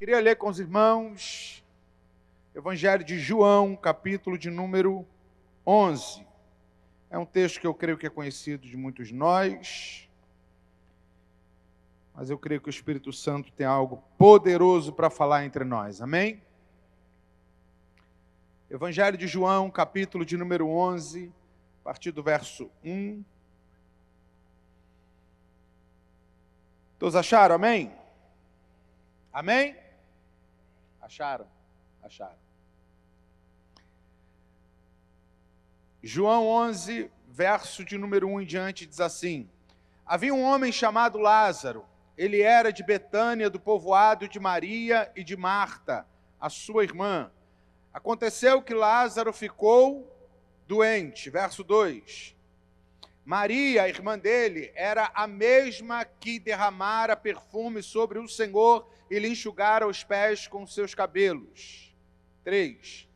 Queria ler com os irmãos Evangelho de João, capítulo de número 11. É um texto que eu creio que é conhecido de muitos de nós, mas eu creio que o Espírito Santo tem algo poderoso para falar entre nós. Amém? Evangelho de João, capítulo de número 11, a partir do verso 1. Todos acharam? Amém? Amém? Acharam? Acharam. João 11, verso de número 1 em diante, diz assim: Havia um homem chamado Lázaro. Ele era de Betânia, do povoado de Maria e de Marta, a sua irmã. Aconteceu que Lázaro ficou doente. Verso 2. Maria, a irmã dele, era a mesma que derramara perfume sobre o Senhor e lhe enxugara os pés com seus cabelos. 3.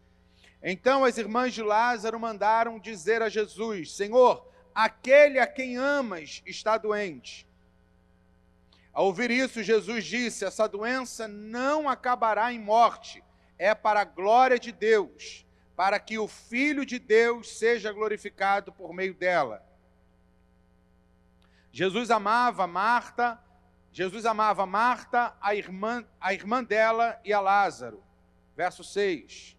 Então as irmãs de Lázaro mandaram dizer a Jesus: Senhor, aquele a quem amas está doente. Ao ouvir isso, Jesus disse: essa doença não acabará em morte, é para a glória de Deus, para que o Filho de Deus seja glorificado por meio dela. Jesus amava Marta, a irmã dela e a Lázaro. Verso 6.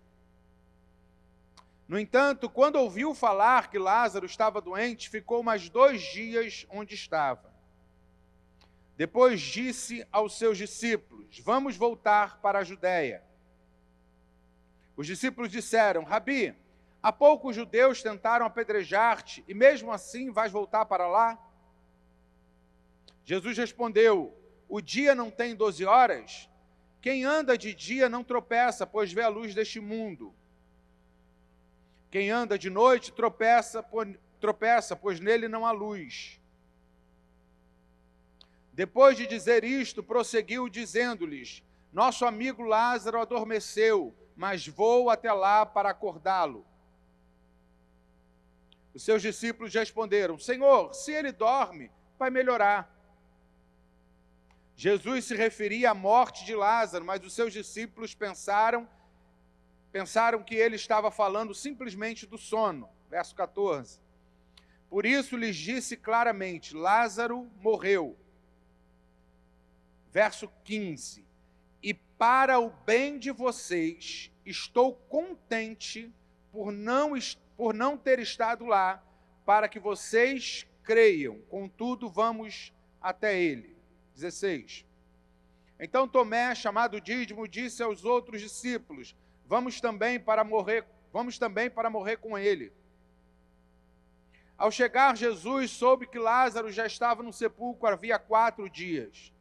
No entanto, quando ouviu falar que Lázaro estava doente, ficou mais 2 dias onde estava. Depois disse aos seus discípulos: vamos voltar para a Judéia. Os discípulos disseram: Rabi, há pouco os judeus tentaram apedrejar-te, e mesmo assim vais voltar para lá? Jesus respondeu: o dia não tem 12 horas? Quem anda de dia não tropeça, pois vê a luz deste mundo. Quem anda de noite tropeça, pois nele não há luz. Depois de dizer isto, prosseguiu dizendo-lhes: nosso amigo Lázaro adormeceu, mas vou até lá para acordá-lo. Os seus discípulos responderam: Senhor, se ele dorme, vai melhorar. Jesus se referia à morte de Lázaro, mas os seus discípulos pensaram que ele estava falando simplesmente do sono. Verso 14. Por isso lhes disse claramente: Lázaro morreu. Verso 15. E para o bem de vocês, estou contente por não ter estado lá, para que vocês creiam. Contudo, vamos até ele. 16. Então Tomé, chamado Dídimo, disse aos outros discípulos: vamos também para morrer com ele. Ao chegar Jesus, soube que Lázaro já estava no sepulcro havia 4 dias.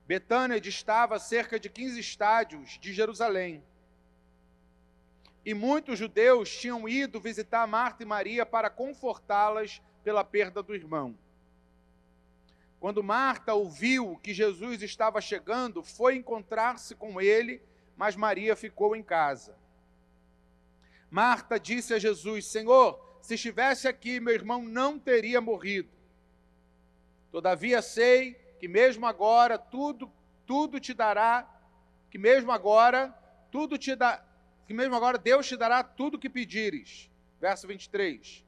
Betânia distava a cerca de 15 estádios de Jerusalém. E muitos judeus tinham ido visitar Marta e Maria para confortá-las pela perda do irmão. Quando Marta ouviu que Jesus estava chegando, foi encontrar-se com ele, mas Maria ficou em casa. Marta disse a Jesus: Senhor, se estivesse aqui, meu irmão não teria morrido. Todavia sei que mesmo agora Deus te dará tudo o que pedires. Verso 23.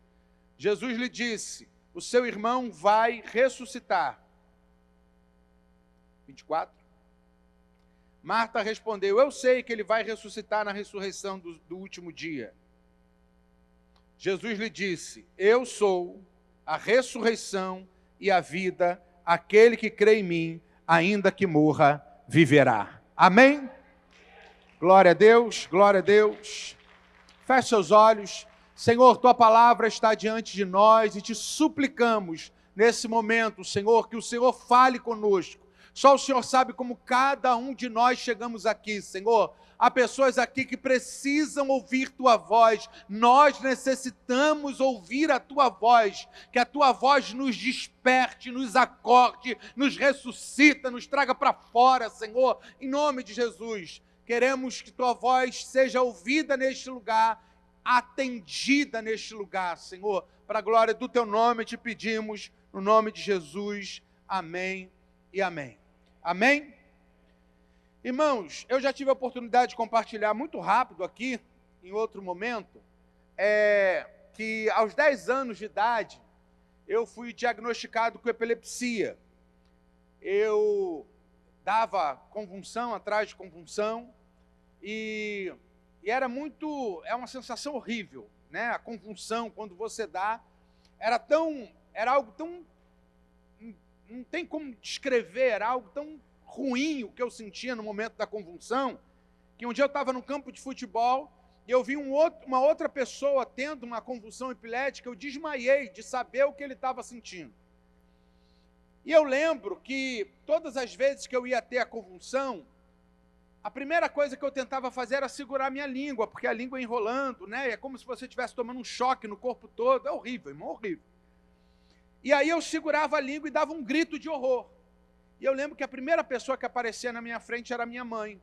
Jesus lhe disse: o seu irmão vai ressuscitar. 24. Marta respondeu: eu sei que ele vai ressuscitar na ressurreição do último dia. Jesus lhe disse: eu sou a ressurreição e a vida, aquele que crê em mim, ainda que morra, viverá. Amém? Glória a Deus, glória a Deus. Feche seus olhos. Senhor, tua palavra está diante de nós e te suplicamos nesse momento, Senhor, que o Senhor fale conosco. Só o Senhor sabe como cada um de nós chegamos aqui, Senhor. Há pessoas aqui que precisam ouvir tua voz. Nós necessitamos ouvir a tua voz. Que a tua voz nos desperte, nos acorde, nos ressuscita, nos traga para fora, Senhor. Em nome de Jesus, queremos que tua voz seja ouvida neste lugar, atendida neste lugar, Senhor. Para a glória do teu nome te pedimos, no nome de Jesus. Amém e amém. Amém? Irmãos, eu já tive a oportunidade de compartilhar muito rápido aqui, em outro momento, que aos 10 anos de idade, eu fui diagnosticado com epilepsia. Eu dava convulsão atrás de convulsão e era uma sensação horrível, né? A convulsão, quando você dá, era algo tão, não tem como descrever, era algo tão ruim o que eu sentia no momento da convulsão, que um dia eu estava no campo de futebol e eu vi uma outra pessoa tendo uma convulsão epilética, eu desmaiei de saber o que ele estava sentindo. E eu lembro que todas as vezes que eu ia ter a convulsão, a primeira coisa que eu tentava fazer era segurar minha língua, porque a língua enrolando, né? É como se você estivesse tomando um choque no corpo todo. É horrível, irmão, horrível. E aí eu segurava a língua e dava um grito de horror. E eu lembro que a primeira pessoa que aparecia na minha frente era minha mãe,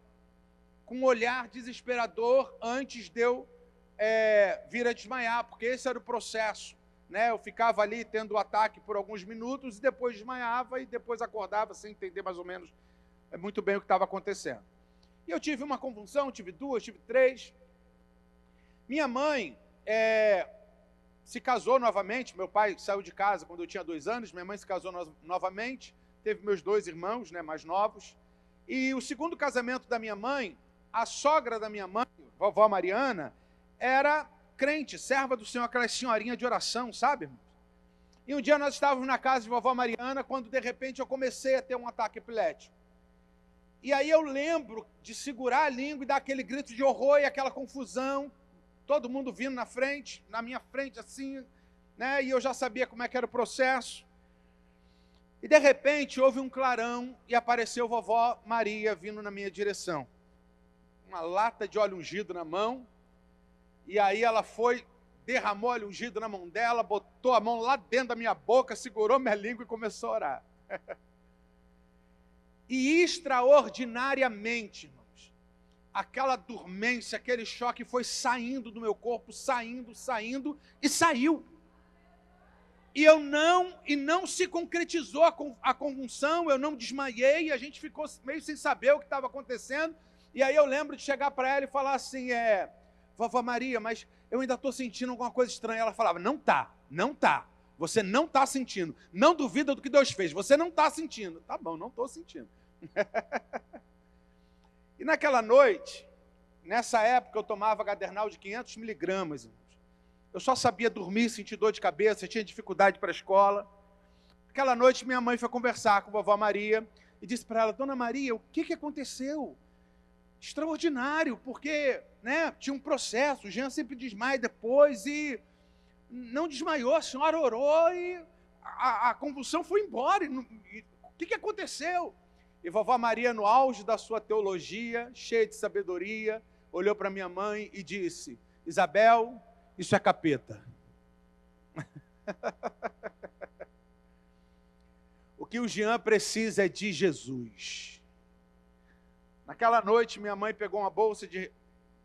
com um olhar desesperador antes de eu vir a desmaiar, porque esse era o processo, né? Eu ficava ali tendo o ataque por alguns minutos e depois desmaiava e depois acordava sem entender mais ou menos muito bem o que estava acontecendo. E eu tive uma convulsão, tive 2, tive 3. Minha mãe se casou novamente, meu pai saiu de casa quando eu tinha 2 anos, minha mãe se casou novamente, teve meus 2 irmãos, né, mais novos, e o segundo casamento da minha mãe, a sogra da minha mãe, vovó Mariana, era crente, serva do Senhor, aquela senhorinha de oração, sabe, irmãos? E um dia nós estávamos na casa de vovó Mariana, quando de repente eu comecei a ter um ataque epilético. E aí eu lembro de segurar a língua e dar aquele grito de horror e aquela confusão, todo mundo vindo na minha frente assim, né? E eu já sabia como é que era o processo. E de repente houve um clarão e apareceu vovó Maria vindo na minha direção. Uma lata de óleo ungido na mão, e aí ela derramou óleo ungido na mão dela, botou a mão lá dentro da minha boca, segurou minha língua e começou a orar. E extraordinariamente, irmãos, aquela dormência, aquele choque foi saindo do meu corpo, saindo, e saiu. E não se concretizou a convulsão, eu não desmaiei, a gente ficou meio sem saber o que estava acontecendo. E aí eu lembro de chegar para ela e falar assim, vovó Maria, mas eu ainda estou sentindo alguma coisa estranha. Ela falava, não tá, você não está sentindo, não duvida do que Deus fez, você não está sentindo. Tá bom, não estou sentindo. E naquela noite, nessa época eu tomava Gadernal de 500 miligramas, irmãos. Eu só sabia dormir, sentir dor de cabeça, tinha dificuldade para a escola. Aquela noite minha mãe foi conversar com a vovó Maria e disse para ela, Dona Maria, o que aconteceu? Extraordinário, porque, né, tinha um processo, o Jean sempre desmaia depois e não desmaiou, a senhora orou e a convulsão foi embora. O que aconteceu? E vovó Maria, no auge da sua teologia, cheia de sabedoria, olhou para minha mãe e disse, Isabel, isso é capeta. O que o Jean precisa é de Jesus. Naquela noite, minha mãe pegou uma bolsa de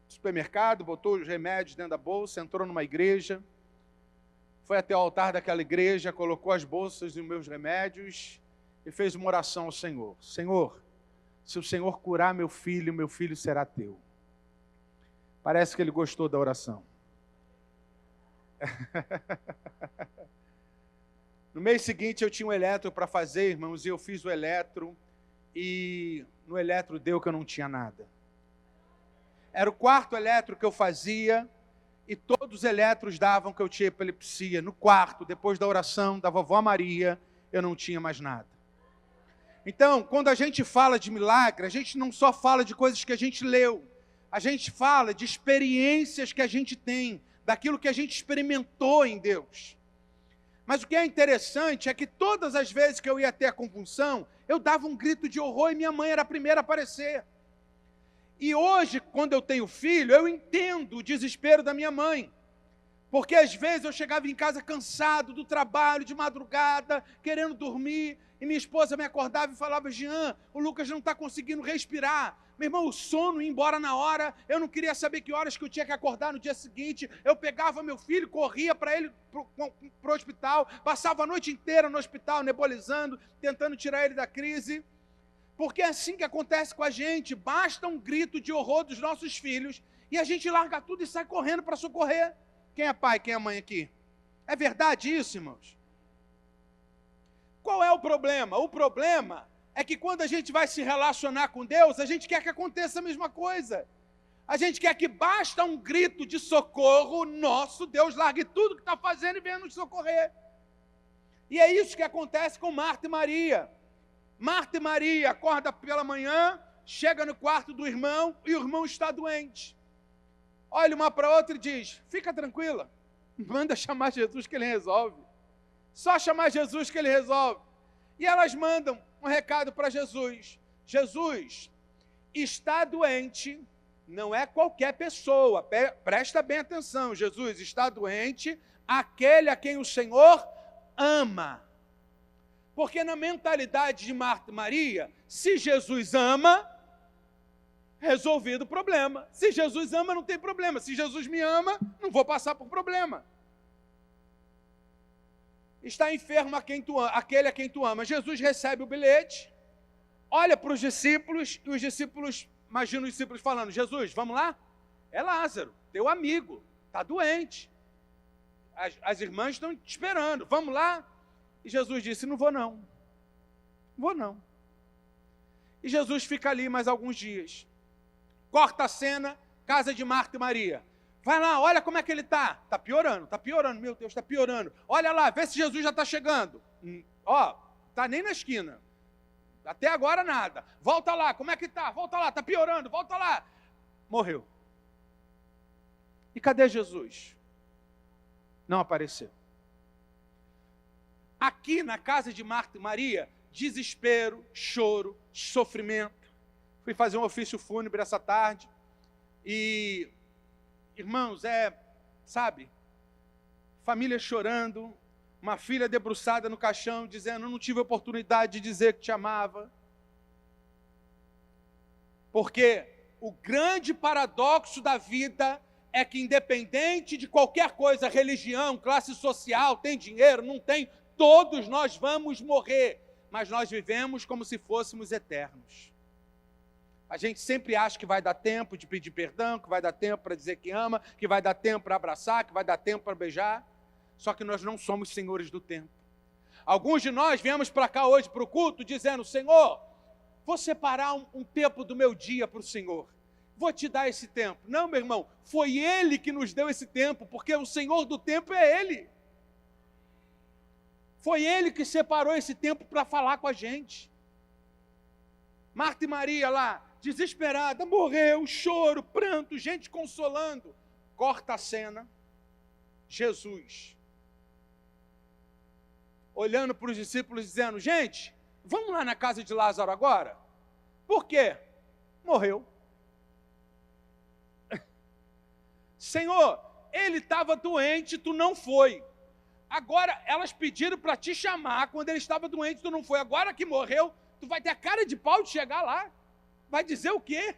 supermercado, botou os remédios dentro da bolsa, entrou numa igreja, foi até o altar daquela igreja, colocou as bolsas e os meus remédios e fez uma oração ao Senhor. Senhor, se o Senhor curar meu filho será teu. Parece que ele gostou da oração. No mês seguinte eu tinha um eletro para fazer, irmãos, e eu fiz o eletro, e no eletro deu que eu não tinha nada. Era o 4º eletro que eu fazia, e todos os eletros davam que eu tinha epilepsia. No 4º, depois da oração da vovó Maria, eu não tinha mais nada. Então, quando a gente fala de milagre, a gente não só fala de coisas que a gente leu, a gente fala de experiências que a gente tem, daquilo que a gente experimentou em Deus. Mas o que é interessante é que todas as vezes que eu ia ter a convulsão, eu dava um grito de horror e minha mãe era a primeira a aparecer. E hoje, quando eu tenho filho, eu entendo o desespero da minha mãe. Porque às vezes eu chegava em casa cansado do trabalho, de madrugada, querendo dormir, e minha esposa me acordava e falava, Jean, o Lucas não está conseguindo respirar. Meu irmão, o sono ia embora na hora, eu não queria saber que horas que eu tinha que acordar no dia seguinte. Eu pegava meu filho, corria para ele para o hospital, passava a noite inteira no hospital, nebulizando, tentando tirar ele da crise. Porque é assim que acontece com a gente. Basta um grito de horror dos nossos filhos e a gente larga tudo e sai correndo para socorrer. Quem é pai, quem é mãe aqui? É verdade isso, irmãos? Qual é o problema? O problema é que quando a gente vai se relacionar com Deus, a gente quer que aconteça a mesma coisa. A gente quer que basta um grito de socorro nosso, Deus largue tudo que está fazendo e venha nos socorrer. E é isso que acontece com Marta e Maria. Marta e Maria acordam pela manhã, chega no quarto do irmão e o irmão está doente. Olha uma para outra e diz, fica tranquila, manda chamar Jesus que ele resolve. Só chamar Jesus que ele resolve. E elas mandam um recado para Jesus. Jesus está doente, não é qualquer pessoa, presta bem atenção. Jesus está doente, aquele a quem o Senhor ama. Porque na mentalidade de Marta e Maria, se Jesus ama, resolvido o problema. Se Jesus ama, não tem problema. Se Jesus me ama, não vou passar por problema. Está enfermo aquele a quem tu ama. Jesus recebe o bilhete, olha para os discípulos, e os discípulos, imagina os discípulos falando, Jesus, vamos lá? É Lázaro, teu amigo, está doente. As irmãs estão te esperando, vamos lá? E Jesus disse, não vou não. Vou não. E Jesus fica ali mais alguns dias. Corta a cena, casa de Marta e Maria. Vai lá, olha como é que ele está. Está piorando, meu Deus, está piorando. Olha lá, vê se Jesus já está chegando. Está nem na esquina. Até agora nada. Volta lá, como é que está? Volta lá, está piorando, volta lá. Morreu. E cadê Jesus? Não apareceu. Aqui na casa de Marta e Maria, desespero, choro, sofrimento. Fui fazer um ofício fúnebre essa tarde e, irmãos, sabe, família chorando, uma filha debruçada no caixão, dizendo, não tive oportunidade de dizer que te amava. Porque o grande paradoxo da vida é que, independente de qualquer coisa, religião, classe social, tem dinheiro, não tem, todos nós vamos morrer, mas nós vivemos como se fôssemos eternos. A gente sempre acha que vai dar tempo de pedir perdão, que vai dar tempo para dizer que ama, que vai dar tempo para abraçar, que vai dar tempo para beijar, só que nós não somos senhores do tempo. Alguns de nós viemos para cá hoje para o culto dizendo, Senhor, vou separar um tempo do meu dia para o Senhor. Vou te dar esse tempo. Não, meu irmão, foi Ele que nos deu esse tempo, porque o Senhor do tempo é Ele. Foi Ele que separou esse tempo para falar com a gente. Marta e Maria lá, desesperada, morreu, choro, pranto, gente consolando. Corta a cena, Jesus, olhando para os discípulos dizendo, gente, vamos lá na casa de Lázaro agora? Por quê? Morreu. Senhor, ele estava doente, tu não foi. Agora, elas pediram para te chamar, quando ele estava doente, tu não foi. Agora que morreu, tu vai ter a cara de pau de chegar lá. Vai dizer o quê?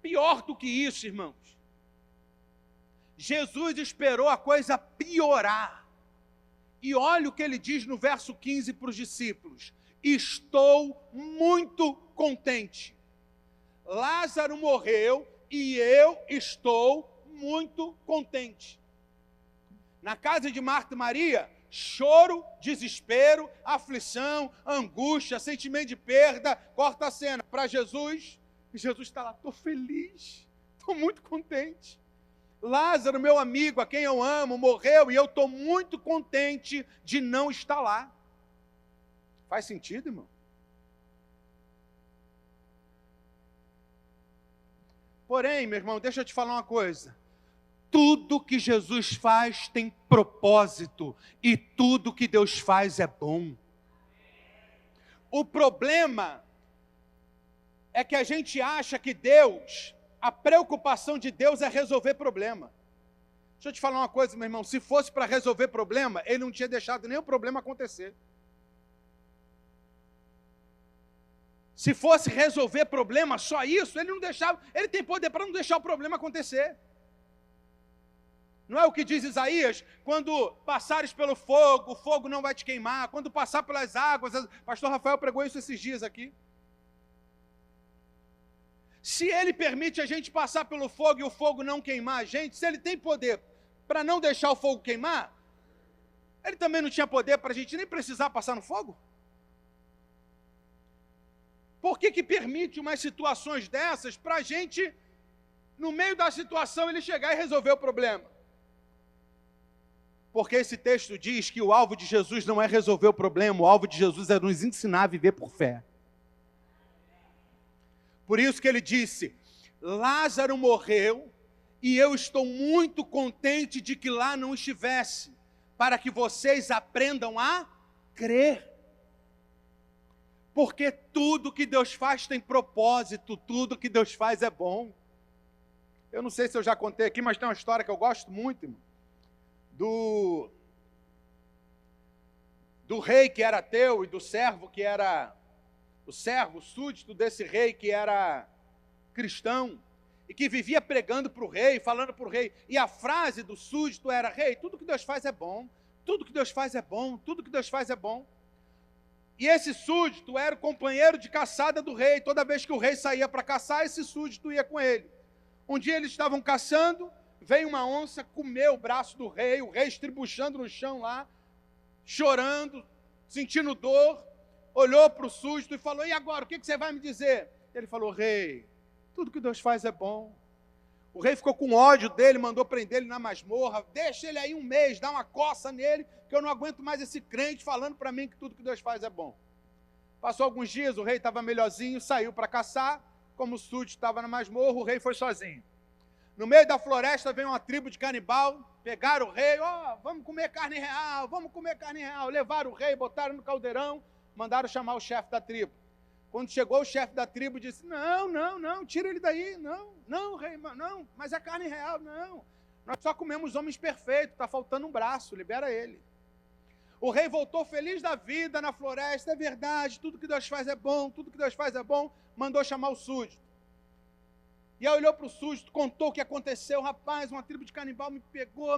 Pior do que isso, irmãos. Jesus esperou a coisa piorar. E olha o que ele diz no verso 15 para os discípulos. Estou muito contente. Lázaro morreu e eu estou muito contente. Na casa de Marta e Maria, choro, desespero, aflição, angústia, sentimento de perda, corta a cena para Jesus, e Jesus está lá, estou feliz, estou muito contente. Lázaro, meu amigo, a quem eu amo, morreu, e eu estou muito contente de não estar lá. Faz sentido, irmão? Porém, meu irmão, deixa eu te falar uma coisa. Tudo que Jesus faz tem propósito e tudo que Deus faz é bom. O problema é que a gente acha que a preocupação de Deus é resolver problema. Deixa eu te falar uma coisa, meu irmão, se fosse para resolver problema, ele não tinha deixado nem o problema acontecer. Se fosse resolver problema, só isso, ele não deixava, ele tem poder para não deixar o problema acontecer. Não é o que diz Isaías? Quando passares pelo fogo, o fogo não vai te queimar. Quando passar pelas águas, pastor Rafael pregou isso esses dias aqui. Se ele permite a gente passar pelo fogo e o fogo não queimar a gente, se ele tem poder para não deixar o fogo queimar, ele também não tinha poder para a gente nem precisar passar no fogo? Por que permite umas situações dessas para a gente, no meio da situação, ele chegar e resolver o problema? Porque esse texto diz que o alvo de Jesus não é resolver o problema, o alvo de Jesus é nos ensinar a viver por fé. Por isso que ele disse, Lázaro morreu e eu estou muito contente de que lá não estivesse, para que vocês aprendam a crer. Porque tudo que Deus faz tem propósito, tudo que Deus faz é bom. Eu não sei se eu já contei aqui, mas tem uma história que eu gosto muito, irmão, do rei que era ateu e do servo que era, o súdito desse rei que era cristão, e que vivia pregando para o rei, falando para o rei, e a frase do súdito era, rei, tudo que Deus faz é bom, tudo que Deus faz é bom, tudo que Deus faz é bom. E esse súdito era o companheiro de caçada do rei, toda vez que o rei saía para caçar, esse súdito ia com ele. Um dia eles estavam caçando, veio uma onça, comeu o braço do rei, o rei estribuchando no chão lá, chorando, sentindo dor, olhou para o súdito e falou, e agora, o que você vai me dizer? Ele falou, rei, tudo que Deus faz é bom. O rei ficou com ódio dele, mandou prender ele na masmorra, deixa ele aí um mês, dá uma coça nele, que eu não aguento mais esse crente falando para mim que tudo que Deus faz é bom. Passou alguns dias, o rei estava melhorzinho, saiu para caçar, como o súdito estava na masmorra, o rei foi sozinho. No meio da floresta veio uma tribo de canibal, pegaram o rei, vamos comer carne real, vamos comer carne real. Levaram o rei, botaram no caldeirão, mandaram chamar o chefe da tribo. Quando chegou o chefe da tribo, disse, não, tira ele daí, não, rei, não, mas é carne real, não. Nós só comemos homens perfeitos, está faltando um braço, libera ele. O rei voltou feliz da vida na floresta, é verdade, tudo que Deus faz é bom, tudo que Deus faz é bom, mandou chamar o súdito. E aí olhou para o súdito, contou o que aconteceu, rapaz, uma tribo de canibal me pegou,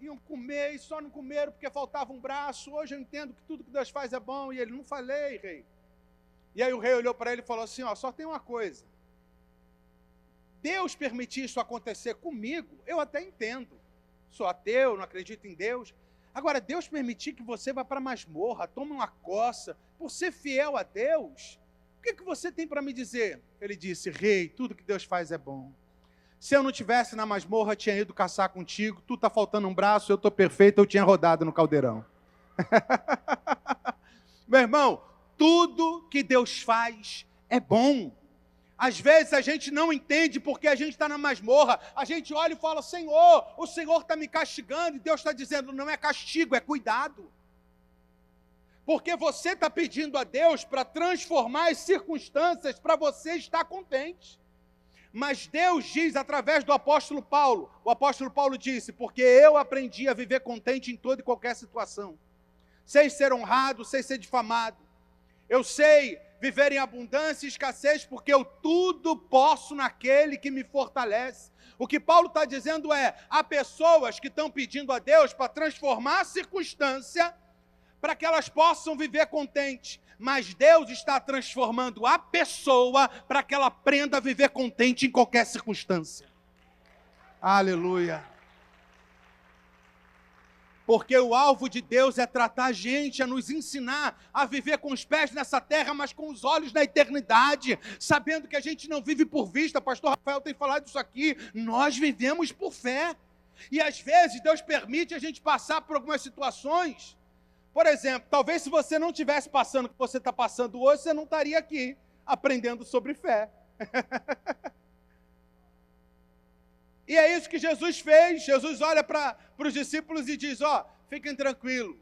iam comer e só não comeram porque faltava um braço, hoje eu entendo que tudo que Deus faz é bom, e ele, não falei, rei. E aí o rei olhou para ele e falou assim, só tem uma coisa, Deus permitir isso acontecer comigo, eu até entendo, sou ateu, não acredito em Deus, agora Deus permitir que você vá para a masmorra, tome uma coça, por ser fiel a Deus, o que você tem para me dizer? Ele disse, rei, tudo que Deus faz é bom. Se eu não estivesse na masmorra, tinha ido caçar contigo, tu está faltando um braço, eu estou perfeito, eu tinha rodado no caldeirão. Meu irmão, tudo que Deus faz é bom. Às vezes a gente não entende porque a gente está na masmorra, a gente olha e fala, Senhor, o Senhor está me castigando, e Deus está dizendo, não é castigo, é cuidado. Porque você está pedindo a Deus para transformar as circunstâncias para você estar contente. Mas Deus diz através do apóstolo Paulo, o apóstolo Paulo disse, porque eu aprendi a viver contente em toda e qualquer situação. Sei ser honrado, sei ser difamado. Eu sei viver em abundância e escassez, porque eu tudo posso naquele que me fortalece. O que Paulo está dizendo é, há pessoas que estão pedindo a Deus para transformar a circunstância, para que elas possam viver contente. Mas Deus está transformando a pessoa para que ela aprenda a viver contente em qualquer circunstância. Aleluia. Porque o alvo de Deus é tratar a gente, é nos ensinar a viver com os pés nessa terra, mas com os olhos na eternidade, sabendo que a gente não vive por vista. Pastor Rafael tem falado isso aqui, nós vivemos por fé. E às vezes Deus permite a gente passar por algumas situações. Por exemplo, talvez se você não estivesse passando o que você está passando hoje, você não estaria aqui aprendendo sobre fé. E é isso que Jesus fez. Jesus olha para os discípulos e diz, fiquem tranquilos.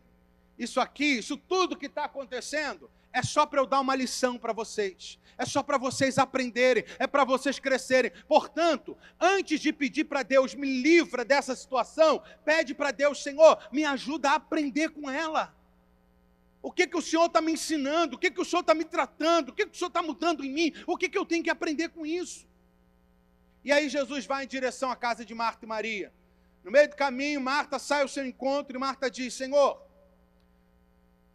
Isso tudo que está acontecendo, é só para eu dar uma lição para vocês. É só para vocês aprenderem, é para vocês crescerem. Portanto, antes de pedir para Deus, me livra dessa situação, pede para Deus, Senhor, me ajuda a aprender com ela. O que o Senhor está me ensinando? O que o Senhor está me tratando? O que o Senhor está mudando em mim? O que eu tenho que aprender com isso? E aí Jesus vai em direção à casa de Marta e Maria. No meio do caminho, Marta sai ao seu encontro e Marta diz: Senhor,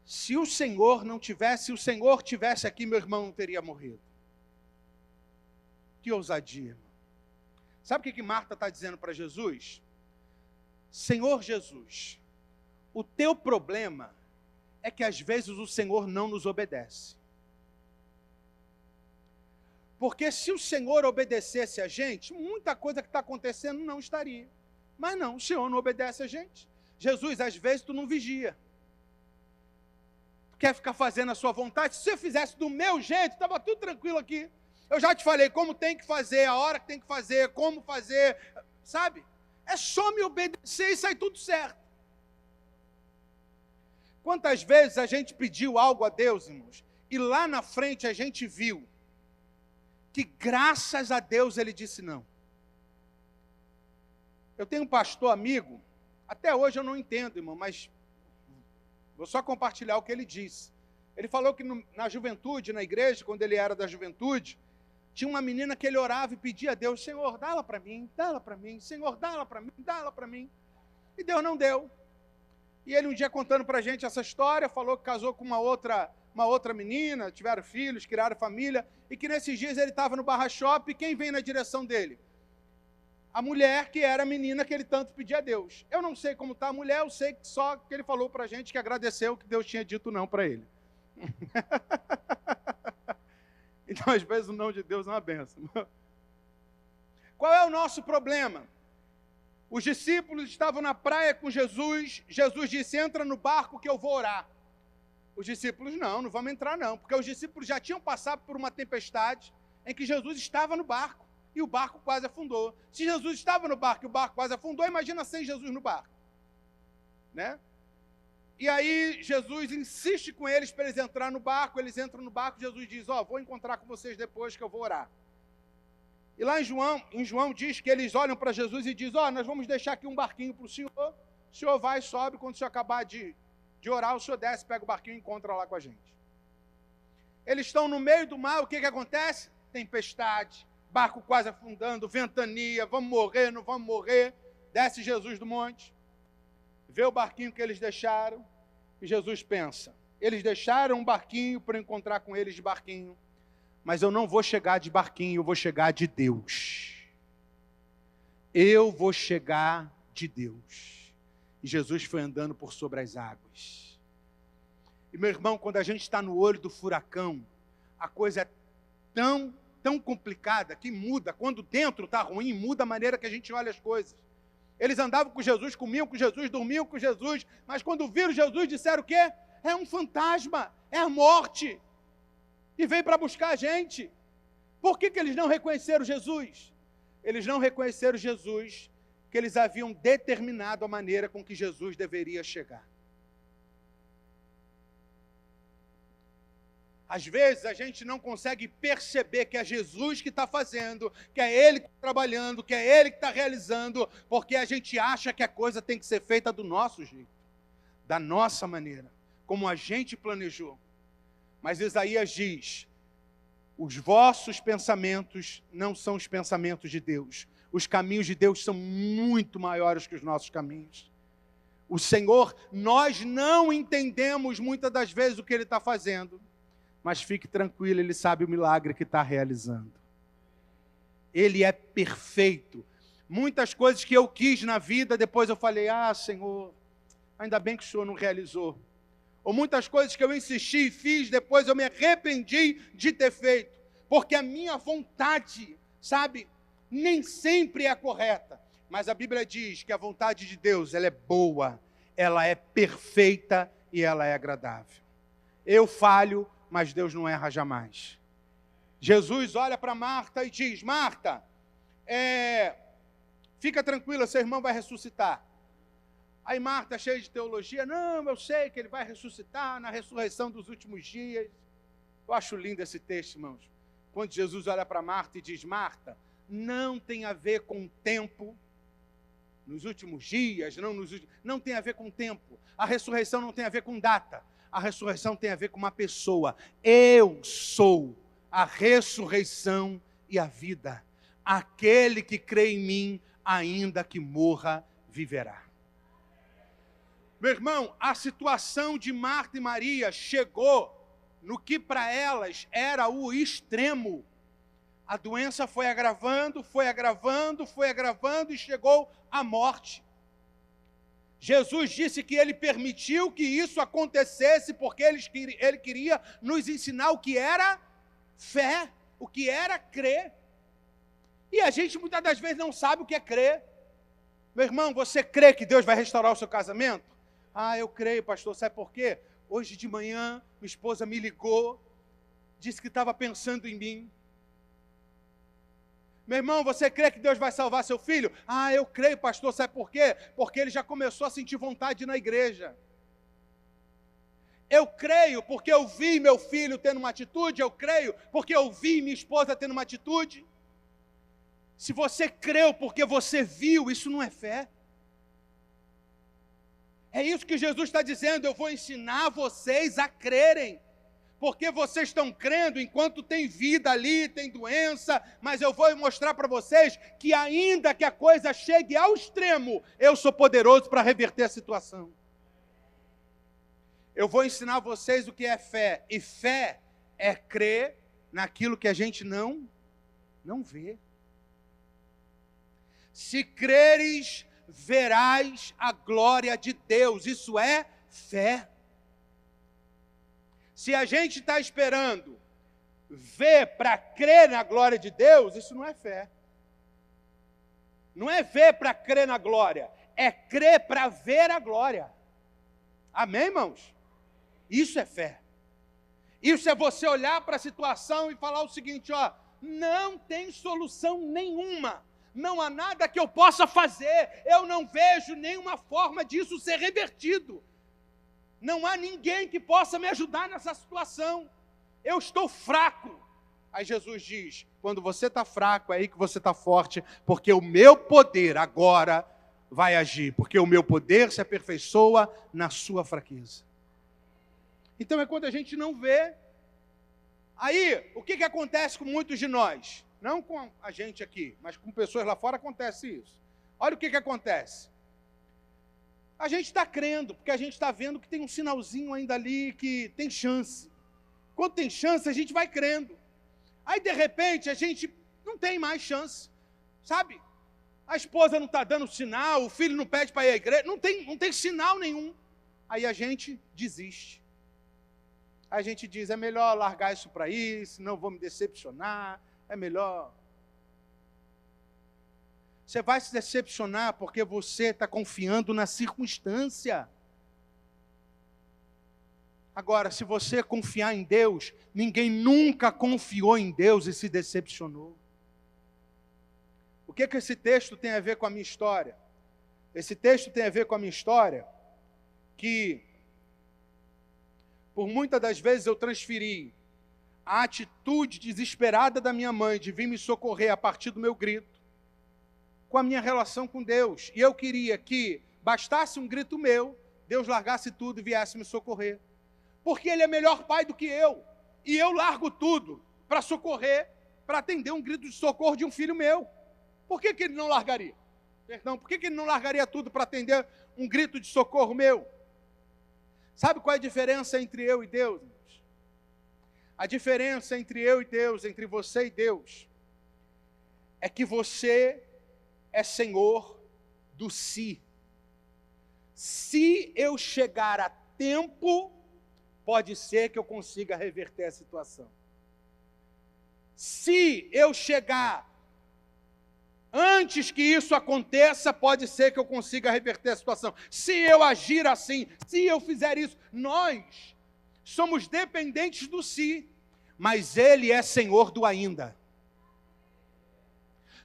se o Senhor tivesse aqui, meu irmão não teria morrido. Que ousadia, irmão. Sabe o que Marta está dizendo para Jesus? Senhor Jesus, o teu problema é que às vezes o Senhor não nos obedece. Porque se o Senhor obedecesse a gente, muita coisa que está acontecendo não estaria. Mas não, o Senhor não obedece a gente. Jesus, às vezes tu não vigia. Tu quer ficar fazendo a sua vontade? Se você fizesse do meu jeito, estava tudo tranquilo aqui. Eu já te falei como tem que fazer, a hora que tem que fazer, como fazer, sabe? É só me obedecer e sai tudo certo. Quantas vezes a gente pediu algo a Deus, irmãos, e lá na frente a gente viu que graças a Deus ele disse não. Eu tenho um pastor amigo, até hoje eu não entendo, irmão, mas vou só compartilhar o que ele disse. Ele falou que na juventude, na igreja, quando ele era da juventude, tinha uma menina que ele orava e pedia a Deus: Senhor, dá-la para mim, Senhor, dá-la para mim, dá-la para mim. E Deus não deu. E ele um dia contando para a gente essa história, falou que casou com uma outra menina, tiveram filhos, criaram família, e que nesses dias ele estava no Barra Shop, e quem vem na direção dele? A mulher que era a menina que ele tanto pedia a Deus. Eu não sei como está a mulher, eu sei que só que ele falou para a gente que agradeceu que Deus tinha dito não para ele. Então, às vezes, o não de Deus é uma benção. Qual é o nosso problema? Os discípulos estavam na praia com Jesus. Jesus disse: entra no barco que eu vou orar. Os discípulos: não vamos entrar não. Porque os discípulos já tinham passado por uma tempestade em que Jesus estava no barco e o barco quase afundou. Se Jesus estava no barco e o barco quase afundou, imagina sem Jesus no barco. Né? E aí Jesus insiste com eles para eles entrarem no barco, eles entram no barco, Jesus diz: vou encontrar com vocês depois que eu vou orar. E lá em João diz que eles olham para Jesus e dizem: nós vamos deixar aqui um barquinho para o senhor vai, sobe, quando o senhor acabar de orar, o senhor desce, pega o barquinho e encontra lá com a gente. Eles estão no meio do mar, o que acontece? Tempestade, barco quase afundando, ventania, vamos morrer, não vamos morrer. Desce Jesus do monte, vê o barquinho que eles deixaram, e Jesus pensa: eles deixaram um barquinho para eu encontrar com eles de barquinho, mas eu não vou chegar de barquinho, eu vou chegar de Deus. Eu vou chegar de Deus. E Jesus foi andando por sobre as águas. E meu irmão, quando a gente está no olho do furacão, a coisa é tão complicada que muda. Quando dentro está ruim, muda a maneira que a gente olha as coisas. Eles andavam com Jesus, comiam com Jesus, dormiam com Jesus, mas quando viram Jesus, disseram o quê? É um fantasma, é a morte, e veio para buscar a gente. Por que eles não reconheceram Jesus? Eles não reconheceram Jesus, porque eles haviam determinado a maneira com que Jesus deveria chegar. Às vezes a gente não consegue perceber que é Jesus que está fazendo, que é Ele que está trabalhando, que é Ele que está realizando, porque a gente acha que a coisa tem que ser feita do nosso jeito, da nossa maneira, como a gente planejou. Mas Isaías diz: os vossos pensamentos não são os pensamentos de Deus. Os caminhos de Deus são muito maiores que os nossos caminhos. O Senhor, nós não entendemos muitas das vezes o que Ele está fazendo, mas fique tranquilo, Ele sabe o milagre que está realizando. Ele é perfeito. Muitas coisas que eu quis na vida, depois eu falei: Senhor, ainda bem que o Senhor não realizou. Ou muitas coisas que eu insisti e fiz, depois eu me arrependi de ter feito. Porque a minha vontade, sabe, nem sempre é a correta. Mas a Bíblia diz que a vontade de Deus, ela é boa, ela é perfeita e ela é agradável. Eu falho, mas Deus não erra jamais. Jesus olha para Marta e diz: Marta, fica tranquila, seu irmão vai ressuscitar. Aí Marta, cheia de teologia: não, eu sei que ele vai ressuscitar na ressurreição dos últimos dias. Eu acho lindo esse texto, irmãos. Quando Jesus olha para Marta e diz: Marta, não tem a ver com tempo, nos últimos dias, não tem a ver com tempo. A ressurreição não tem a ver com data. A ressurreição tem a ver com uma pessoa. Eu sou a ressurreição e a vida. Aquele que crê em mim, ainda que morra, viverá. Meu irmão, a situação de Marta e Maria chegou no que para elas era o extremo. A doença foi agravando, foi agravando, foi agravando e chegou à morte. Jesus disse que ele permitiu que isso acontecesse porque ele queria nos ensinar o que era fé, o que era crer. E a gente muitas das vezes não sabe o que é crer. Meu irmão, você crê que Deus vai restaurar o seu casamento? Ah, eu creio, pastor. Sabe por quê? Hoje de manhã, minha esposa me ligou, disse que estava pensando em mim. Meu irmão, você crê que Deus vai salvar seu filho? Ah, eu creio, pastor. Sabe por quê? Porque ele já começou a sentir vontade na igreja. Eu creio porque eu vi meu filho tendo uma atitude. Eu creio porque eu vi minha esposa tendo uma atitude. Se você creu porque você viu, isso não é fé. É isso que Jesus está dizendo, eu vou ensinar vocês a crerem, porque vocês estão crendo enquanto tem vida ali, tem doença, mas eu vou mostrar para vocês que ainda que a coisa chegue ao extremo, eu sou poderoso para reverter a situação. Eu vou ensinar vocês o que é fé, e fé é crer naquilo que a gente não vê. Se creres, verás a glória de Deus. Isso é fé. Se a gente está esperando ver para crer na glória de Deus, isso não é fé. Não é ver para crer na glória, é crer para ver a glória. Amém, irmãos? Isso é fé. Isso é você olhar para a situação e falar o seguinte, ó, não tem solução nenhuma. Não há nada que eu possa fazer, eu não vejo nenhuma forma disso ser revertido. Não há ninguém que possa me ajudar nessa situação. Eu estou fraco. Aí Jesus diz, quando você está fraco, é aí que você está forte, porque o meu poder agora vai agir, porque o meu poder se aperfeiçoa na sua fraqueza. Então é quando a gente não vê. Aí, o que acontece com muitos de nós? Não com a gente aqui, mas com pessoas lá fora acontece isso. Olha o que acontece. A gente está crendo, porque a gente está vendo que tem um sinalzinho ainda ali, que tem chance. Quando tem chance, a gente vai crendo. Aí, de repente, a gente não tem mais chance, sabe? A esposa não está dando sinal, o filho não pede para ir à igreja, não tem sinal nenhum. Aí a gente desiste. A gente diz, é melhor largar isso para ir, senão vou me decepcionar. É melhor. Você vai se decepcionar porque você está confiando na circunstância. Agora, se você confiar em Deus, ninguém nunca confiou em Deus e se decepcionou. O que esse texto tem a ver com a minha história? Esse texto tem a ver com a minha história que, por muitas das vezes, eu transferi a atitude desesperada da minha mãe de vir me socorrer a partir do meu grito, com a minha relação com Deus. E eu queria que bastasse um grito meu, Deus largasse tudo e viesse me socorrer. Porque Ele é melhor pai do que eu. E eu largo tudo para socorrer, para atender um grito de socorro de um filho meu. Por que Ele não largaria? Perdão, por que Ele não largaria tudo para atender um grito de socorro meu? Sabe qual é a diferença entre eu e Deus? A diferença entre eu e Deus, entre você e Deus, é que você é senhor do se. Se eu chegar a tempo, pode ser que eu consiga reverter a situação. Se eu chegar antes que isso aconteça, pode ser que eu consiga reverter a situação. Se eu agir assim, se eu fizer isso, nós somos dependentes do si, mas Ele é Senhor do ainda.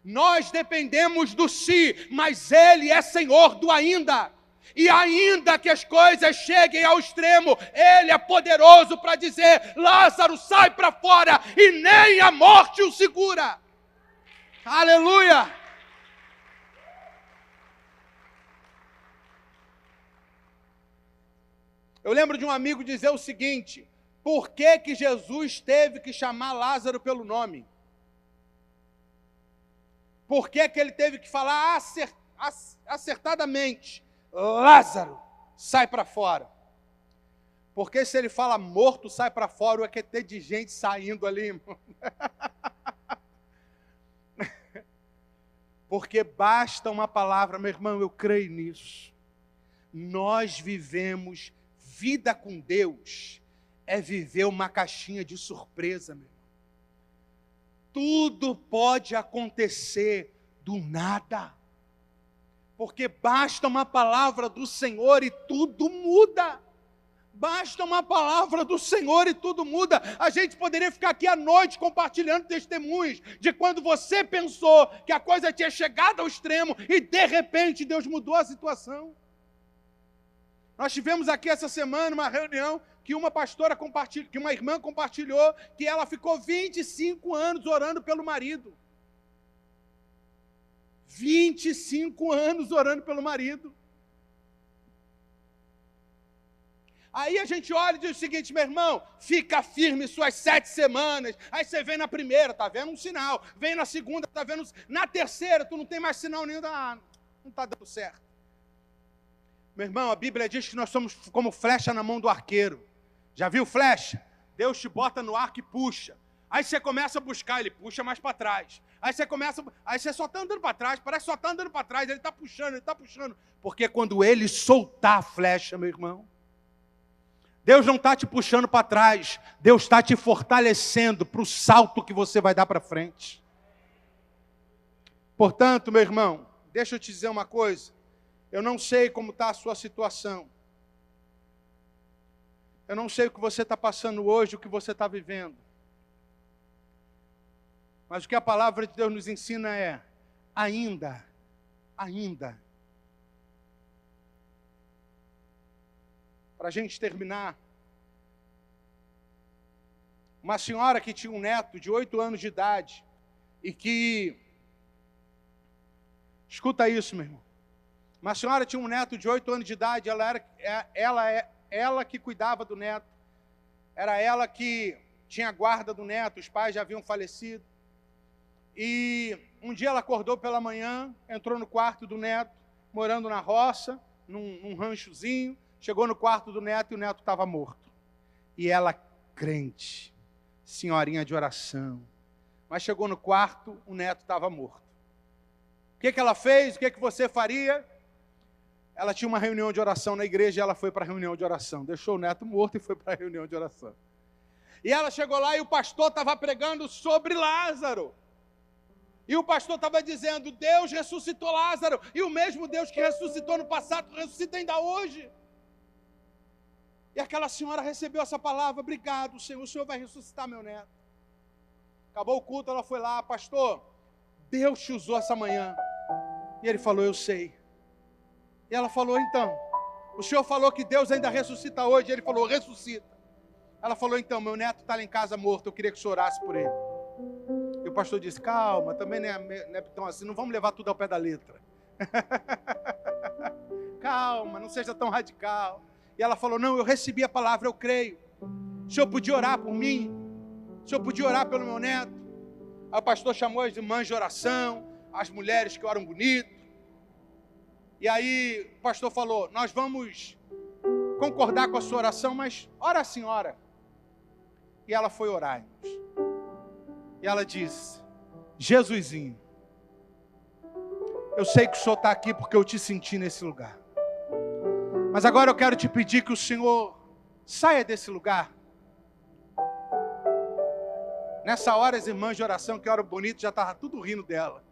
Nós dependemos do si, mas Ele é Senhor do ainda. E ainda que as coisas cheguem ao extremo, Ele é poderoso para dizer, Lázaro, sai para fora, e nem a morte o segura. Aleluia! Eu lembro de um amigo dizer o seguinte, por que Jesus teve que chamar Lázaro pelo nome? Por que ele teve que falar acertadamente: Lázaro, sai para fora. Porque se ele fala morto, sai para fora, o que é ter de gente saindo ali, irmão. Porque basta uma palavra, meu irmão, eu creio nisso. Nós vivemos vida com Deus, é viver uma caixinha de surpresa, meu irmão. Tudo pode acontecer do nada. Porque basta uma palavra do Senhor e tudo muda. Basta uma palavra do Senhor e tudo muda. A gente poderia ficar aqui à noite compartilhando testemunhos de quando você pensou que a coisa tinha chegado ao extremo e de repente Deus mudou a situação. Nós tivemos aqui essa semana uma reunião que uma irmã compartilhou que ela ficou 25 anos orando pelo marido. 25 anos orando pelo marido. Aí a gente olha e diz o seguinte: meu irmão, fica firme suas 7 semanas. Aí você vem na primeira, tá vendo um sinal. Vem na segunda, tá vendo. Na terceira, tu não tem mais sinal nenhum. Não está dando certo. Meu irmão, a Bíblia diz que nós somos como flecha na mão do arqueiro. Já viu flecha? Deus te bota no arco e puxa. Aí você começa a buscar, ele puxa mais para trás. Aí você só está andando para trás, parece que só está andando para trás, ele está puxando. Porque quando ele soltar a flecha, meu irmão, Deus não está te puxando para trás, Deus está te fortalecendo para o salto que você vai dar para frente. Portanto, meu irmão, deixa eu te dizer uma coisa. Eu não sei como está a sua situação. Eu não sei o que você está passando hoje, o que você está vivendo. Mas o que a palavra de Deus nos ensina é: ainda. Para a gente terminar, uma senhora que tinha um neto de 8 anos de idade e que... Escuta isso, meu irmão. Uma senhora tinha um neto de 8 anos de idade, ela que cuidava do neto, era ela que tinha a guarda do neto, os pais já haviam falecido. E um dia ela acordou pela manhã, entrou no quarto do neto, morando na roça, num ranchozinho, chegou no quarto do neto e o neto estava morto. E ela, crente, senhorinha de oração, mas chegou no quarto, o neto estava morto. O que ela fez? O que você faria? Ela tinha uma reunião de oração na igreja e ela foi para a reunião de oração. Deixou o neto morto e foi para a reunião de oração. E ela chegou lá e o pastor estava pregando sobre Lázaro. E o pastor estava dizendo: Deus ressuscitou Lázaro. E o mesmo Deus que ressuscitou no passado, ressuscita ainda hoje. E aquela senhora recebeu essa palavra: obrigado, Senhor, o Senhor vai ressuscitar meu neto. Acabou o culto, ela foi lá: pastor, Deus te usou essa manhã. E ele falou: eu sei. E ela falou: então, o senhor falou que Deus ainda ressuscita hoje. E ele falou: ressuscita. Ela falou: então, meu neto está lá em casa morto, eu queria que o senhor orasse por ele. E o pastor disse: calma, também não é tão assim, não vamos levar tudo ao pé da letra. Calma, não seja tão radical. E ela falou: não, eu recebi a palavra, eu creio. O senhor podia orar por mim? O senhor podia orar pelo meu neto? Aí o pastor chamou as irmãs de oração, as mulheres que oram bonito. E aí o pastor falou: nós vamos concordar com a sua oração, mas ora a senhora. E ela foi orar, irmãos. E ela disse: Jesusinho, eu sei que o senhor está aqui porque eu te senti nesse lugar. Mas agora eu quero te pedir que o senhor saia desse lugar. Nessa hora as irmãs de oração que oram bonito já estavam tudo rindo dela.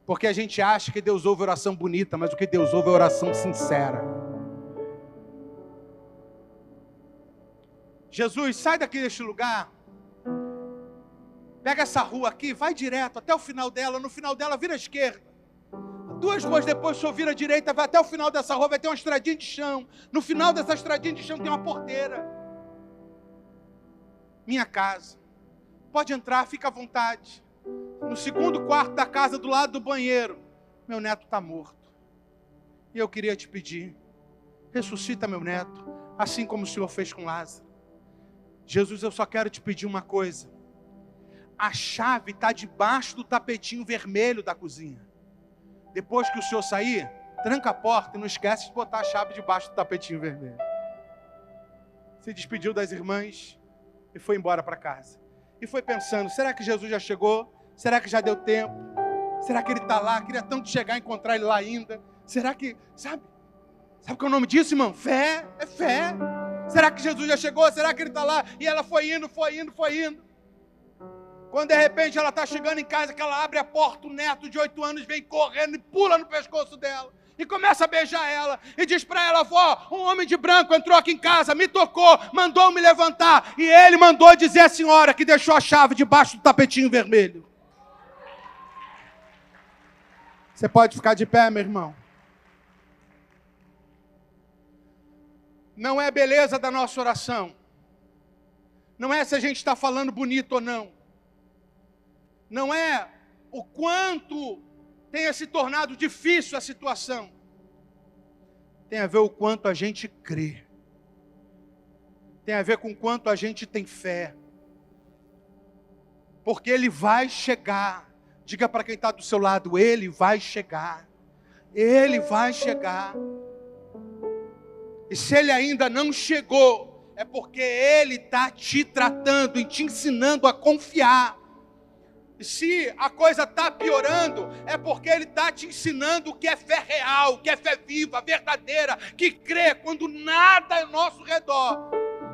Porque a gente acha que Deus ouve oração bonita, mas o que Deus ouve é oração sincera. Jesus, sai daqui deste lugar. Pega essa rua aqui, vai direto até o final dela. No final dela, vira à esquerda. 2 ruas depois, o senhor vira à direita, vai até o final dessa rua, vai ter uma estradinha de chão. No final dessa estradinha de chão tem uma porteira. Minha casa. Pode entrar, fica à vontade. No 2º quarto da casa, do lado do banheiro, meu neto está morto. E eu queria te pedir: ressuscita meu neto, assim como o Senhor fez com Lázaro. Jesus, eu só quero te pedir uma coisa. A chave está debaixo do tapetinho vermelho da cozinha. depois que o senhor sair, tranca a porta e não esquece de botar a chave debaixo do tapetinho vermelho. Se despediu das irmãs e foi embora para casa. E foi pensando, será que Jesus já chegou? Será que já deu tempo? Será que ele está lá? Queria tanto chegar e encontrar ele lá ainda. Será que, sabe qual é o nome disso, irmão? Fé, é fé. Será que Jesus já chegou? Será que ele está lá? E ela foi indo. Quando de repente ela está chegando em casa, que ela abre a porta, o neto de 8 anos vem correndo e pula no pescoço dela. E começa a beijar ela. E diz para ela, vó, um homem de branco entrou aqui em casa, me tocou, mandou me levantar. E ele mandou dizer à senhora que deixou a chave debaixo do tapetinho vermelho. Você pode ficar de pé, meu irmão. Não é a beleza da nossa oração. Não é se a gente está falando bonito ou não. Não é o quanto tenha se tornado difícil a situação. Tem a ver o quanto a gente crê. Tem a ver com o quanto a gente tem fé. Porque ele vai chegar. Diga para quem está do seu lado, ele vai chegar. Ele vai chegar. E se ele ainda não chegou, é porque ele está te tratando e te ensinando a confiar. E se a coisa está piorando, é porque ele está te ensinando o que é fé real, o que é fé viva, verdadeira, que crê quando nada ao nosso redor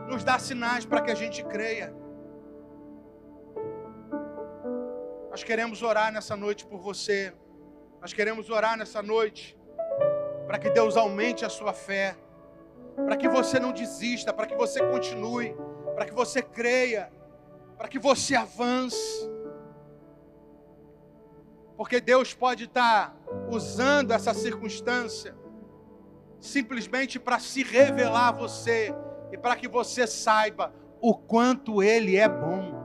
nos dá sinais para que a gente creia. Nós queremos orar nessa noite por você. Nós queremos orar nessa noite para que Deus aumente a sua fé, para que você não desista, para que você continue, para que você creia, para que você avance. Porque Deus pode estar usando essa circunstância simplesmente para se revelar a você e para que você saiba o quanto Ele é bom.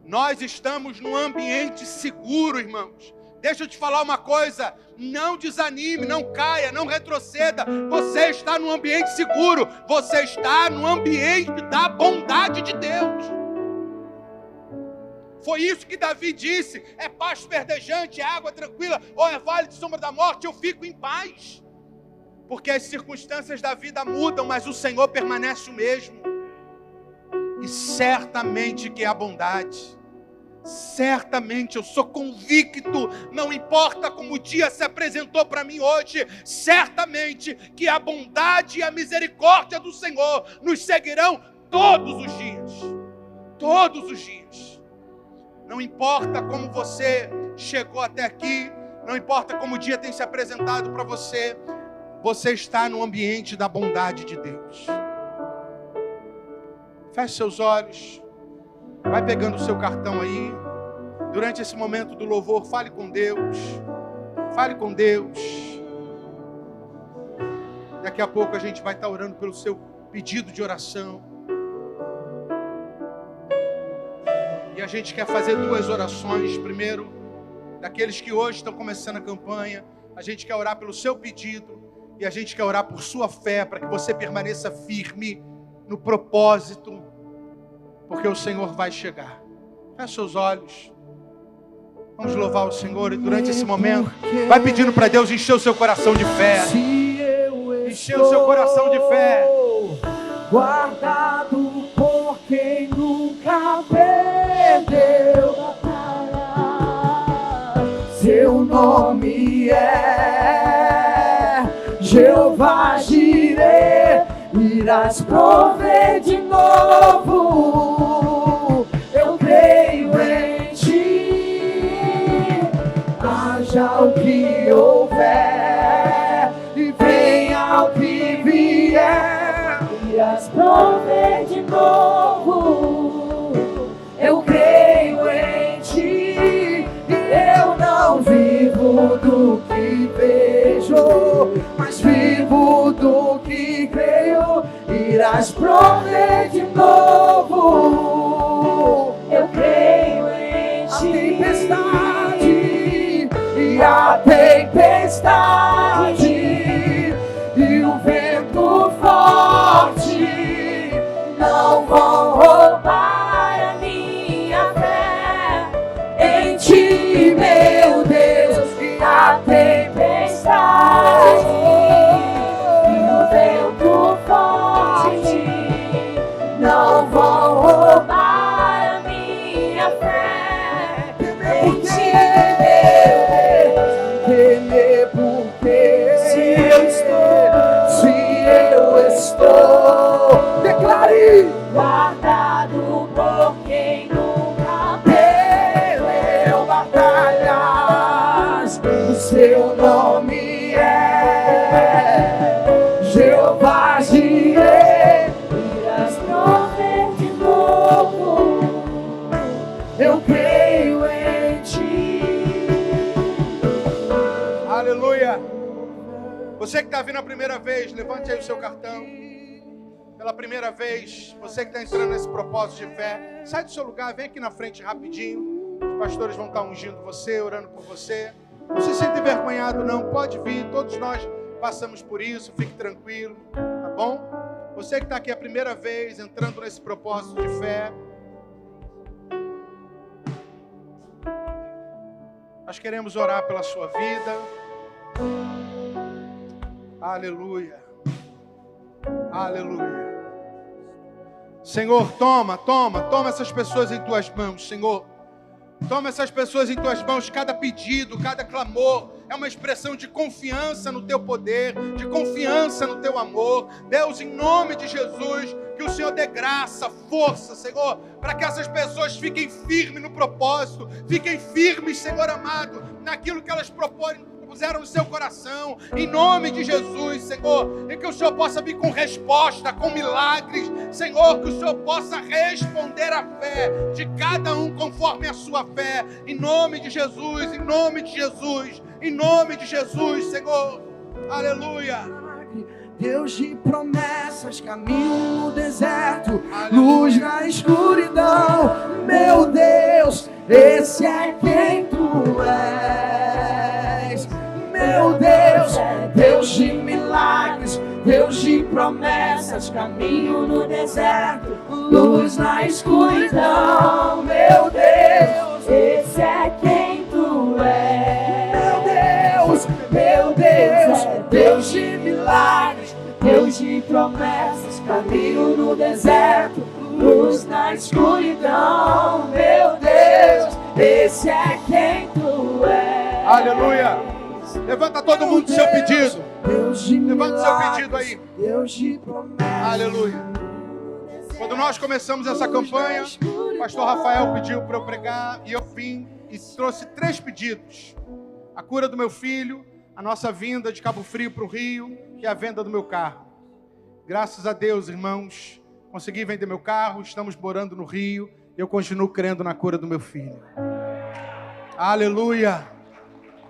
Nós estamos num ambiente seguro, irmãos. Deixa eu te falar uma coisa, não desanime, não caia, não retroceda. Você está num ambiente seguro, você está no ambiente da bondade de Deus. Foi isso que Davi disse, é pasto verdejante, é água tranquila, ou é vale de sombra da morte, eu fico em paz. Porque as circunstâncias da vida mudam, mas o Senhor permanece o mesmo. E certamente que é a bondade. Certamente, eu sou convicto, não importa como o dia se apresentou para mim hoje, certamente que a bondade e a misericórdia do Senhor nos seguirão todos os dias. Todos os dias. Não importa como você chegou até aqui, não importa como o dia tem se apresentado para você, você está no ambiente da bondade de Deus. Feche seus olhos, vai pegando o seu cartão aí. Durante esse momento do louvor, fale com Deus. Fale com Deus. Daqui a pouco a gente vai estar orando pelo seu pedido de oração. E a gente quer fazer 2 orações. Primeiro, daqueles que hoje estão começando a campanha. A gente quer orar pelo seu pedido. E a gente quer orar por sua fé, para que você permaneça firme no propósito. Porque o Senhor vai chegar. Feche seus olhos. Vamos louvar o Senhor. E durante esse momento, vai pedindo para Deus encher o seu coração de fé. Encher o seu coração de fé. Guardado por quem nunca perdeu batalha. Seu nome é Jeová Jireh. Irás prover de novo. Eu creio em ti. Haja o que houver e venha o que vier. Irás prover de novo. Eu creio em ti. E eu não vivo do que vejo, mas vivo do que creio. Irás prover de novo. Eu creio em ti. A tempestade e o vento forte não vão roubar a minha fé em ti, meu Deus. teu nome é Jeová Jireh. Irás prover de novo, eu creio em ti. Aleluia. Você que está vindo a primeira vez, levante aí o seu cartão. Pela primeira vez, você que está entrando nesse propósito de fé, sai do seu lugar, vem aqui na frente rapidinho. Os pastores vão estar ungindo você, orando por você. Não se sinta envergonhado não, pode vir, todos nós passamos por isso, fique tranquilo, tá bom? Você que está aqui a primeira vez, entrando nesse propósito de fé, nós queremos orar pela sua vida. Aleluia. Aleluia. Senhor, toma essas pessoas em tuas mãos, Senhor. Toma essas pessoas em tuas mãos. Cada pedido, cada clamor é uma expressão de confiança no teu poder, de confiança no teu amor. Deus, em nome de Jesus, que o Senhor dê graça, força, Senhor, para que essas pessoas fiquem firmes no propósito, fiquem firmes, Senhor amado, naquilo que elas puseram no seu coração, em nome de Jesus, Senhor, e que o Senhor possa vir com resposta, com milagres, Senhor, que o Senhor possa responder à fé de cada um conforme a sua fé, em nome de Jesus, em nome de Jesus, em nome de Jesus, Senhor, aleluia. Deus de promessas, caminho no deserto, luz na escuridão, meu Deus, esse é quem tu és. Meu Deus, Deus de milagres, Deus de promessas, caminho no deserto, luz na escuridão, meu Deus, esse é quem tu és. Meu Deus, Deus de milagres, Deus de promessas, caminho no deserto, luz na escuridão, meu Deus, esse é quem tu és. Aleluia. Levanta todo mundo seu pedido. Levanta seu pedido aí. Deus de promessas. Aleluia. Quando nós começamos essa campanha, o pastor Rafael pediu para eu pregar e eu vim e trouxe 3 pedidos. A cura do meu filho, a nossa vinda de Cabo Frio para o Rio e a venda do meu carro. Graças a Deus, irmãos, consegui vender meu carro, estamos morando no Rio, eu continuo crendo na cura do meu filho. Aleluia!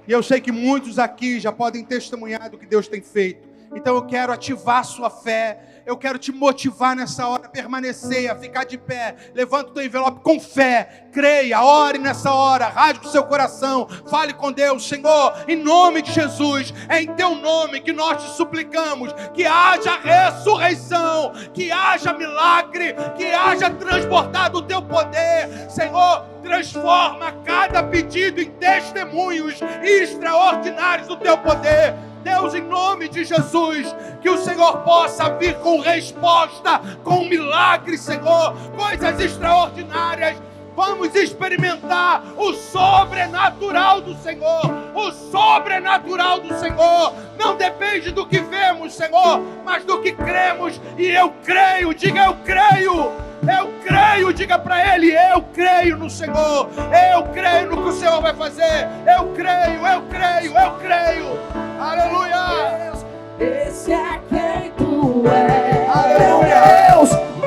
E eu sei que muitos aqui já podem testemunhar do que Deus tem feito. Então eu quero ativar a sua fé. Eu quero te motivar nessa hora a permanecer, a ficar de pé. Levanta o teu envelope com fé. Creia, ore nessa hora. Rasgue o seu coração. Fale com Deus. Senhor, em nome de Jesus, é em teu nome que nós te suplicamos. Que haja ressurreição. Que haja milagre. Que haja transportado o teu poder. Senhor, transforma cada pedido em testemunhos extraordinários do teu poder. Deus, em nome de Jesus, que o Senhor possa vir com resposta, com milagres, Senhor, coisas extraordinárias. Vamos experimentar o sobrenatural do Senhor. O sobrenatural do Senhor não depende do que vemos, Senhor, mas do que cremos. E eu creio, diga eu creio. Eu creio, diga para Ele, eu creio no Senhor. Eu creio no que o Senhor vai fazer. Eu creio, eu creio, eu creio. Aleluia. Esse é quem tu és. Aleluia.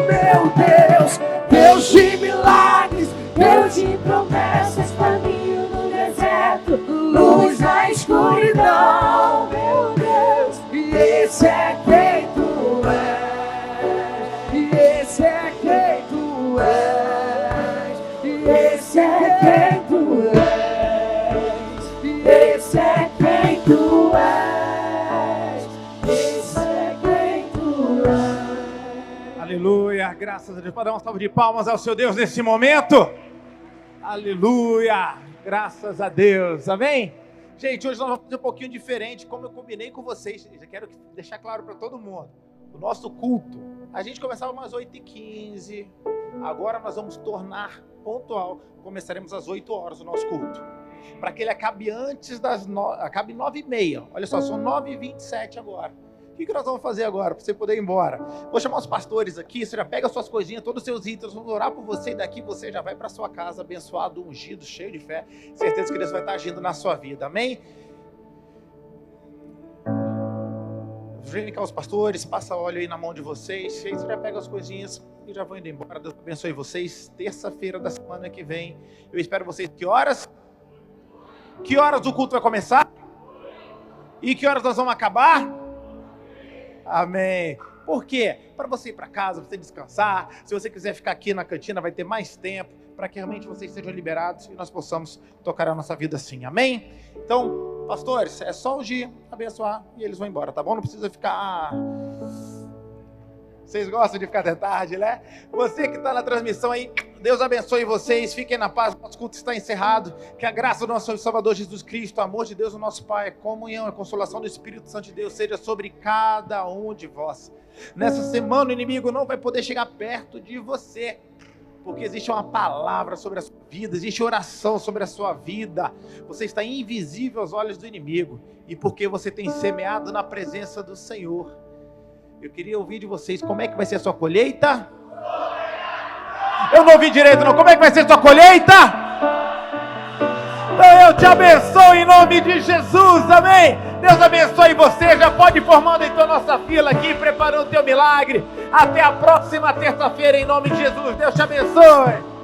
Meu Deus, Deus de milagres, Deus de promessas, caminho no deserto, luz na escuridão, meu Deus, e esse é quem tu és, e esse é quem tu és, e esse é quem tu és, e esse é quem tu és, esse é quem tu és. Aleluia, graças a Deus. Pode dar uma salva de palmas ao seu Deus nesse momento? Aleluia, graças a Deus, amém? Gente, hoje nós vamos fazer um pouquinho diferente, como eu combinei com vocês. Já quero deixar claro para todo mundo. O nosso culto, a gente começava umas 8h15, agora nós vamos tornar pontual. Começaremos às 8 horas o nosso culto, para que ele acabe antes acabe 9h30. Olha só, são 9h27 agora. O que nós vamos fazer agora, para você poder ir embora? Vou chamar os pastores aqui, você já pega suas coisinhas, todos os seus itens, vamos orar por você, e daqui você já vai para sua casa, abençoado, ungido, cheio de fé. Certeza que Deus vai estar agindo na sua vida, amém? vem cá os pastores, passa óleo aí na mão de vocês. Aí você já pega as coisinhas e já vão indo embora. Deus abençoe vocês. Terça-feira da semana que vem. Eu espero vocês. Que horas? Que horas o culto vai começar? E que horas nós vamos acabar? Amém. Por quê? Para você ir para casa, para você descansar. Se você quiser ficar aqui na cantina, vai ter mais tempo, para que realmente vocês sejam liberados e nós possamos tocar a nossa vida assim. Amém? Então, pastores, é só o dia abençoar e eles vão embora, tá bom? Não precisa ficar... Vocês gostam de ficar até tarde, né? Você que está na transmissão aí, Deus abençoe vocês, fiquem na paz, nosso culto está encerrado. Que a graça do nosso Salvador Jesus Cristo, o amor de Deus, o nosso Pai, a comunhão, a consolação do Espírito Santo de Deus seja sobre cada um de vós. Nessa semana o inimigo não vai poder chegar perto de você, porque existe uma palavra sobre a sua vida, existe oração sobre a sua vida. Você está invisível aos olhos do inimigo, e porque você tem semeado na presença do Senhor. Eu queria ouvir de vocês, como é que vai ser a sua colheita? Eu não ouvi direito não, como é que vai ser a sua colheita? Então eu te abençoo em nome de Jesus, amém? Deus abençoe você, já pode ir formando então nossa fila aqui, preparando o teu milagre. Até a próxima terça-feira em nome de Jesus, Deus te abençoe.